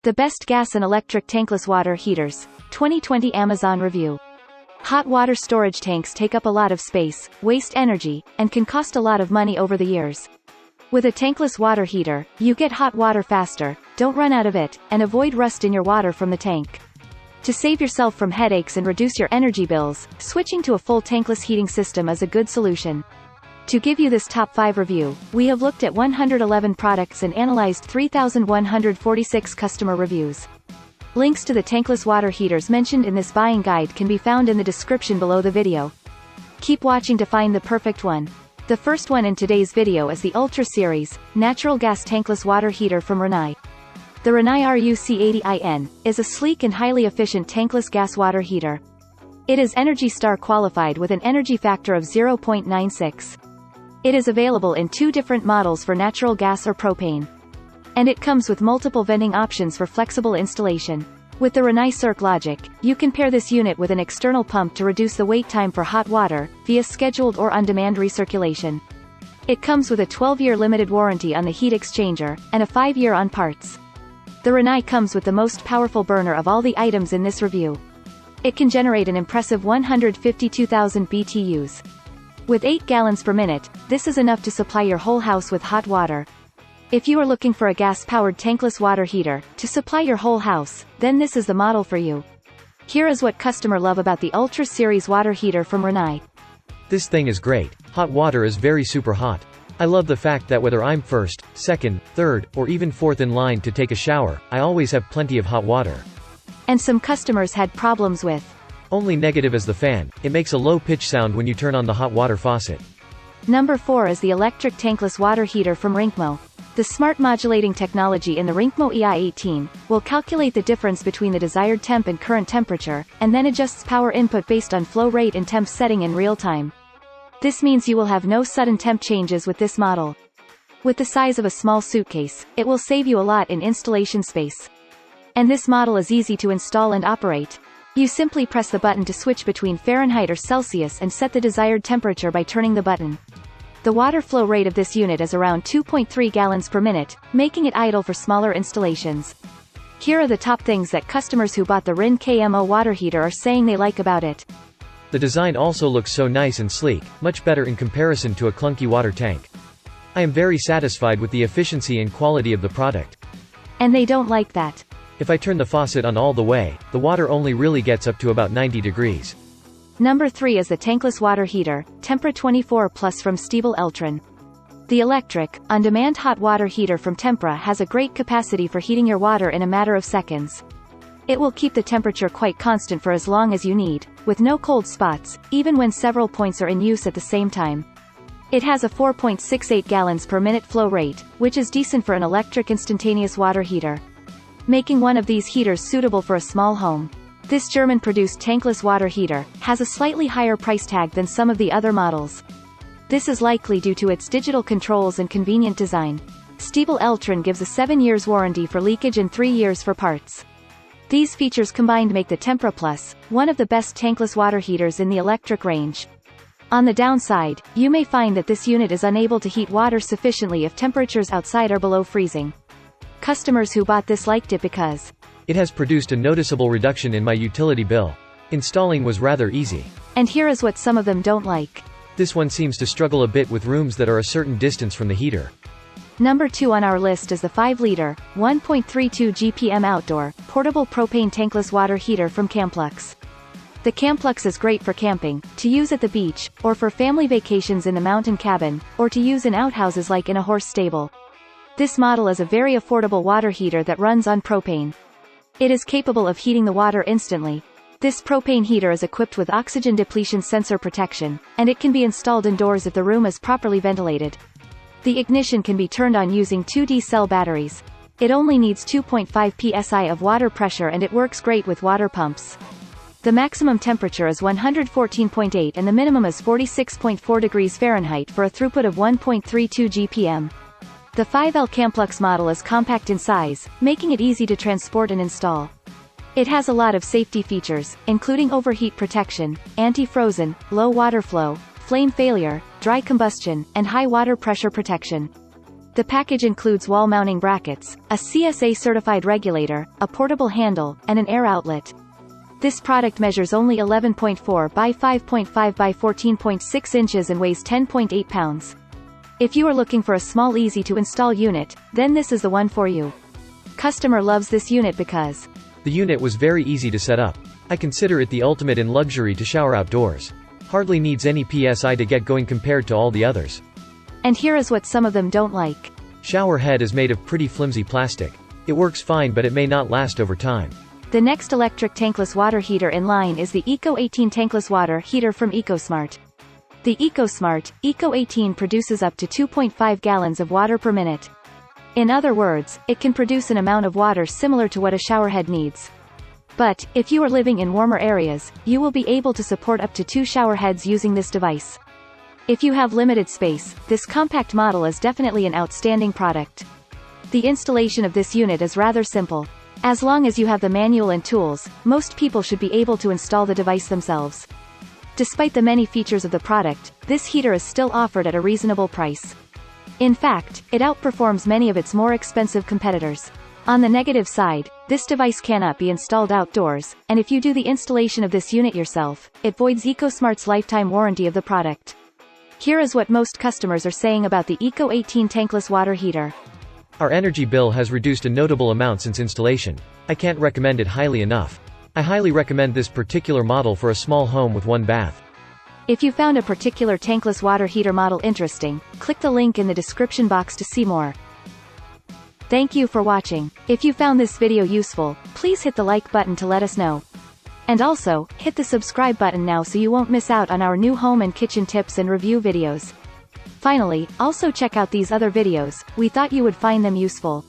The best gas and electric tankless water heaters. 2020 Amazon review. Hot water storage tanks take up a lot of space, waste energy, and can cost a lot of money over the years. With a tankless water heater, you get hot water faster, don't run out of it, and avoid rust in your water from the tank. To save yourself from headaches and reduce your energy bills, switching to a full tankless heating system is a good solution. To give you this top 5 review, we have looked at 111 products and analyzed 3,146 customer reviews. Links to the tankless water heaters mentioned in this buying guide can be found in the description below the video. Keep watching to find the perfect one. The first one in today's video is the Ultra Series, natural gas tankless water heater from Rinnai. The Rinnai RUC80IN is a sleek and highly efficient tankless gas water heater. It is Energy Star qualified with an energy factor of 0.96. It is available in 2 different models for natural gas or propane. And it comes with multiple venting options for flexible installation. With the Rinnai Circ logic, you can pair this unit with an external pump to reduce the wait time for hot water, via scheduled or on-demand recirculation. It comes with a 12-year limited warranty on the heat exchanger, and a 5-year on parts. The Rinnai comes with the most powerful burner of all the items in this review. It can generate an impressive 152,000 BTUs. With 8 gallons per minute, this is enough to supply your whole house with hot water. If you are looking for a gas-powered tankless water heater to supply your whole house, then this is the model for you. Here is what customers love about the Ultra Series water heater from Rinnai. This thing is great. Hot water is very super hot. I love the fact that whether I'm first, second, third, or even fourth in line to take a shower, I always have plenty of hot water. And some customers had problems with. Only negative is the fan. It makes a low pitch sound when you turn on the hot water faucet. Number 4 is the electric tankless water heater from Rinkmo. The smart modulating technology in the Rinkmo EI18 will calculate the difference between the desired temp and current temperature, and then adjusts power input based on flow rate and temp setting in real time. This means you will have no sudden temp changes with this model. With the size of a small suitcase, it will save you a lot in installation space. And this model is easy to install and operate. You simply press the button to switch between Fahrenheit or Celsius and set the desired temperature by turning the button. The water flow rate of this unit is around 2.3 gallons per minute, making it ideal for smaller installations. Here are the top things that customers who bought the Rinnai KMO water heater are saying they like about it. The design also looks so nice and sleek, much better in comparison to a clunky water tank. I am very satisfied with the efficiency and quality of the product. And they don't like that. If I turn the faucet on all the way, the water only really gets up to about 90 degrees. Number 3 is the tankless water heater, Tempra 24 Plus from Stiebel Eltron. The electric, on-demand hot water heater from Tempra has a great capacity for heating your water in a matter of seconds. It will keep the temperature quite constant for as long as you need, with no cold spots, even when several points are in use at the same time. It has a 4.68 gallons per minute flow rate, which is decent for an electric instantaneous water heater, making one of these heaters suitable for a small home. This German-produced tankless water heater has a slightly higher price tag than some of the other models. This is likely due to its digital controls and convenient design. Stiebel Eltron gives a 7 years warranty for leakage and 3 years for parts. These features combined make the Tempra Plus one of the best tankless water heaters in the electric range. On the downside, you may find that this unit is unable to heat water sufficiently if temperatures outside are below freezing. Customers who bought this liked it because it has produced a noticeable reduction in my utility bill. Installing was rather easy. And here is what some of them don't like. This one seems to struggle a bit with rooms that are a certain distance from the heater. Number 2 on our list is the 5-liter, 1.32 GPM outdoor, portable propane tankless water heater from Camplux. The Camplux is great for camping, to use at the beach, or for family vacations in the mountain cabin, or to use in outhouses like in a horse stable. This model is a very affordable water heater that runs on propane. It is capable of heating the water instantly. This propane heater is equipped with oxygen depletion sensor protection, and it can be installed indoors if the room is properly ventilated. The ignition can be turned on using 2D cell batteries. It only needs 2.5 psi of water pressure and it works great with water pumps. The maximum temperature is 114.8 and the minimum is 46.4 degrees Fahrenheit for a throughput of 1.32 GPM. The 5L Camplux model is compact in size, making it easy to transport and install. It has a lot of safety features, including overheat protection, anti-frozen, low water flow, flame failure, dry combustion, and high water pressure protection. The package includes wall mounting brackets, a CSA-certified regulator, a portable handle, and an air outlet. This product measures only 11.4 by 5.5 by 14.6 inches and weighs 10.8 pounds. If you are looking for a small easy-to-install unit, then this is the one for you. Customer loves this unit because The unit was very easy to set up. I consider it the ultimate in luxury to shower outdoors. Hardly needs any PSI to get going compared to all the others. And here is what some of them don't like. Shower head is made of pretty flimsy plastic. It works fine but it may not last over time. The next electric tankless water heater in line is the Eco 18 tankless water heater from EcoSmart. The EcoSmart Eco 18 produces up to 2.5 gallons of water per minute. In other words, it can produce an amount of water similar to what a showerhead needs. But, if you are living in warmer areas, you will be able to support up to 2 showerheads using this device. If you have limited space, this compact model is definitely an outstanding product. The installation of this unit is rather simple. As long as you have the manual and tools, most people should be able to install the device themselves. Despite the many features of the product, this heater is still offered at a reasonable price. In fact, it outperforms many of its more expensive competitors. On the negative side, this device cannot be installed outdoors, and if you do the installation of this unit yourself, it voids EcoSmart's lifetime warranty of the product. Here is what most customers are saying about the Eco 18 tankless water heater. Our energy bill has reduced a notable amount since installation. I can't recommend it highly enough. I highly recommend this particular model for a small home with 1 bath. If you found a particular tankless water heater model interesting, click the link in the description box to see more. Thank you for watching. If you found this video useful, please hit the like button to let us know. And also, hit the subscribe button now so you won't miss out on our new home and kitchen tips and review videos. Finally, also check out these other videos, we thought you would find them useful.